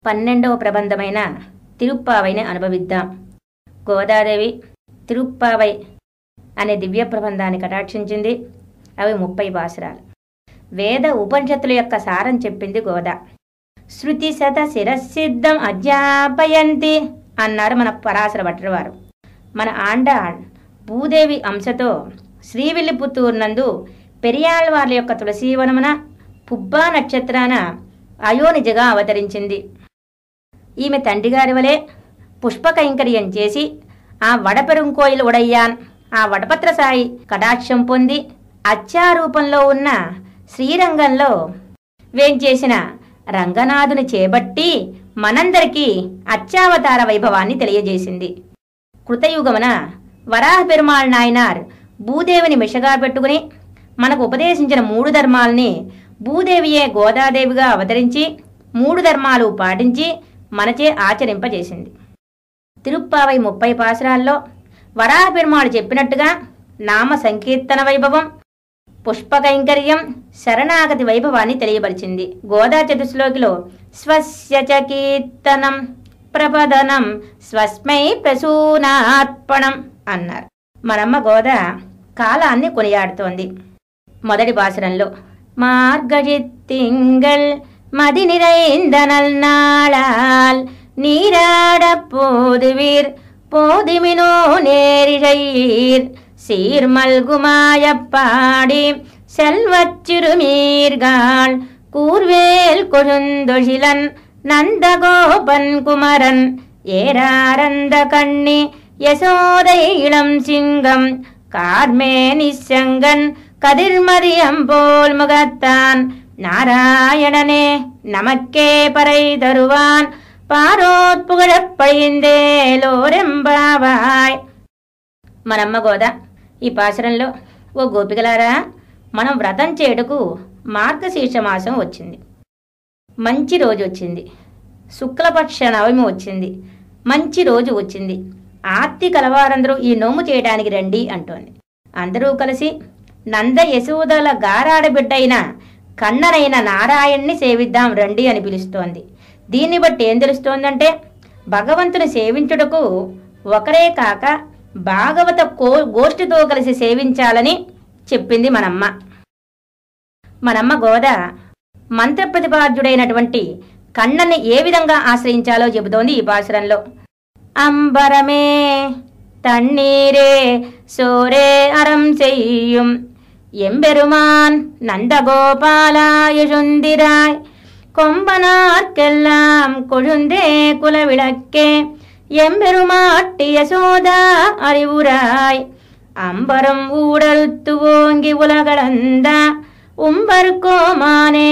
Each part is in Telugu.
12వ ప్రబంధమైన తిరుప్పావైని అనుభవిద్దాం. గోదాదేవి తిరుప్పావై అనే దివ్య ప్రబంధాన్ని కటాక్షించింది. అవి 30 పాసురాలు. వేద ఉపనిషత్తుల యొక్క సారం చెప్పింది గోదా. శృతి శత శిరసిద్ధం అధ్యాపయంతి అన్నారు మన పరాశర భట్టర్ వారు. మన ఆండాళ్ భూదేవి అంశతో శ్రీవిల్లిపుత్తూరు నందు పెరియాళ్వార్ల యొక్క తులసీవనమున పుబ్బా నక్షత్రాన అయోనిజగా అవతరించింది. ఈమె తండ్రిగారి వలె పుష్పకైంకర్యం చేసి ఆ వడపెరుంకోయిలు ఉడయ్యాన్ ఆ వడపత్రసాయి కటాక్షం పొంది అత్యారూపంలో ఉన్న శ్రీరంగంలో వేంచేసిన రంగనాథుని చేపట్టి మనందరికీ అత్యావతార వైభవాన్ని తెలియజేసింది. కృతయుగమున వరాహ పెరుమాళ్ నాయనార్ భూదేవిని మిషగా పెట్టుకుని మనకు ఉపదేశించిన 3 ధర్మాల్ని భూదేవియే గోదాదేవిగా అవతరించి 3 ధర్మాలు పాటించి మనచే ఆచరింపజేసింది. తిరుప్పావై 30 పాసురాల్లో వరాహ పెరుమాళ్ చెప్పినట్టుగా నామ సంకీర్తన వైభవం, పుష్పకైంకర్యం, శరణాగతి వైభవాన్ని తెలియబరిచింది. గోదా చతుశ్లోకిలో స్వస్య చ కీర్తనం ప్రపదనం స్వస్మై ప్రసూనార్పణం అన్నారు. మనమ్మ గోదా కాలాన్ని కొనియాడుతోంది. మొదటి పాసురంలో మార్గజిత్తింగల్ మది நிறைந்தனல் நாளால் நீராட போதுவீர் போதுமினோ நேரிழையீர் சீர்மல்குமாயப்பாடி செல்வச்சிறுமீர்காள் கூர்வேல் கொழுந்தொழிலன் நந்தகோபன் குமரன் ஏராரந்த கண்ணி யசோதை இளம் சிங்கம் கார்மே நிச்சங்கன் கதிர்மதியம் போல் முகத்தான் நாராயணனே நமக்கே பறை தருவான் పారోత్ పుగడప్పయిందేలోరెంబావాయ్. మనమ్మ గోద ఈ పాశరంలో, ఓ గోపికలారా, మనం వ్రతం చేయుటకు మార్గశీర్ష మాసం వచ్చింది. మంచి రోజు వచ్చింది. శుక్లపక్ష నవమి వచ్చింది. మంచి రోజు వచ్చింది. ఆర్తి కలవారందరూ ఈ నోము చేయడానికి రండి అంటోంది. అందరూ కలిసి నంద యశోదల గారాడబిడ్డైన కన్ననైన నారాయణ్ణి సేవిద్దాం రండి అని పిలుస్తోంది. దీన్ని బట్టి ఏం తెలుస్తోందంటే, భగవంతుని సేవించుటకు ఒకరే కాక భాగవత గోష్ఠితో కలిసి సేవించాలని చెప్పింది మనమ్మ. మనమ్మ గోద మంత్ర ప్రతిపాద్యుడైనటువంటి కన్నని ఏ విధంగా ఆశ్రయించాలో చెబుతోంది ఈ పాసురంలో. అంబరమే తన్నీరే సోరే అరం చెయ్యం எம்பெருமான் நந்தகோபாலாயுந்திராய் கொம்பனார்க்கெல்லாம் கொழுந்தே குலவிளக்கே எம்பெருமாட்டி யசோதா அறிவுராய் அம்பரம் ஊடறுத்து ஓங்கி உலகளந்த உம்பர்கோமானே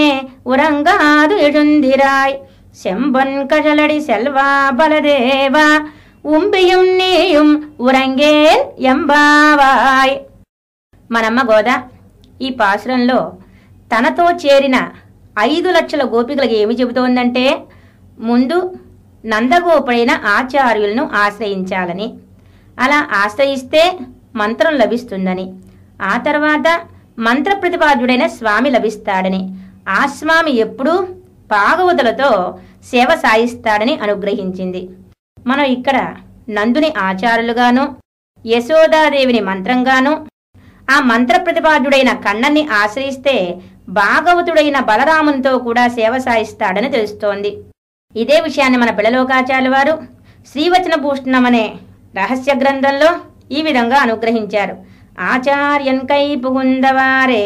உறங்காது எழுந்திராய் செம்பன் கழலடி செல்வா பலதேவா உம்பியும் நீயும் உறங்கேல் ఎంబావాయ్. మనమ్మ గోద ఈ పాసురంలో తనతో చేరిన 5 లక్షల గోపికలకు ఏమి చెబుతోందంటే, ముందు నందగోపుడైన ఆచార్యులను ఆశ్రయించాలని, అలా ఆశ్రయిస్తే మంత్రం లభిస్తుందని, ఆ తర్వాత మంత్ర ప్రతిపాద్యుడైన స్వామి లభిస్తాడని, ఆ స్వామి ఎప్పుడూ భాగవతులతో సేవ సాయిస్తాడని అనుగ్రహించింది. మనం ఇక్కడ నందుని ఆచార్యులుగాను, యశోదాదేవిని మంత్రంగాను, ఆ మంత్ర ప్రతిపాద్యుడైన కన్నన్ని ఆశ్రయిస్తే భాగవతుడైన బలరామునితో కూడా సేవ సాయిస్తాడని తెలుస్తోంది. ఇదే విషయాన్ని మన పిల్లలోకాచార్యుల వారు శ్రీవచన భూషణం అనే రహస్య గ్రంథంలో ఈ విధంగా అనుగ్రహించారు. ఆచార్యన్ కై పుగుందవారే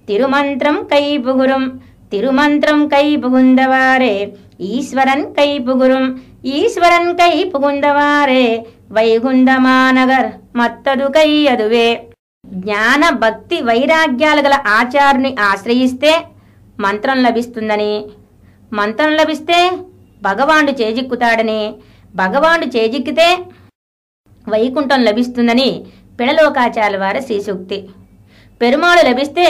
తిరుమంత్రం కై పుగురం తిరుమంత్రం కై పుగుందవారే ఈశ్వరన్ కై పుగురం ఈశ్వరన్ కై పుగుందవారే వైగుందమానగర్ మత్తదు కై అదువే. జ్ఞాన భక్తి వైరాగ్యాలు గల ఆచార్యుని ఆశ్రయిస్తే మంత్రం లభిస్తుందని, మంత్రం లభిస్తే భగవానుడు చేజిక్కుతాడని, భగవానుడు చేజిక్కితే వైకుంఠం లభిస్తుందని పిడలోకాచార్యుల వారి శ్రీసూక్తి. పెరుమాళు లభిస్తే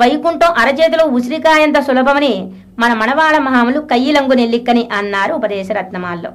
వైకుంఠం అరచేతిలో ఉసిరికాయంత సులభమని మన మనవాళ మహాములు కయ్యిలంగు నెల్లిక్కని అన్నారు ఉపదేశ రత్నమాల్లో.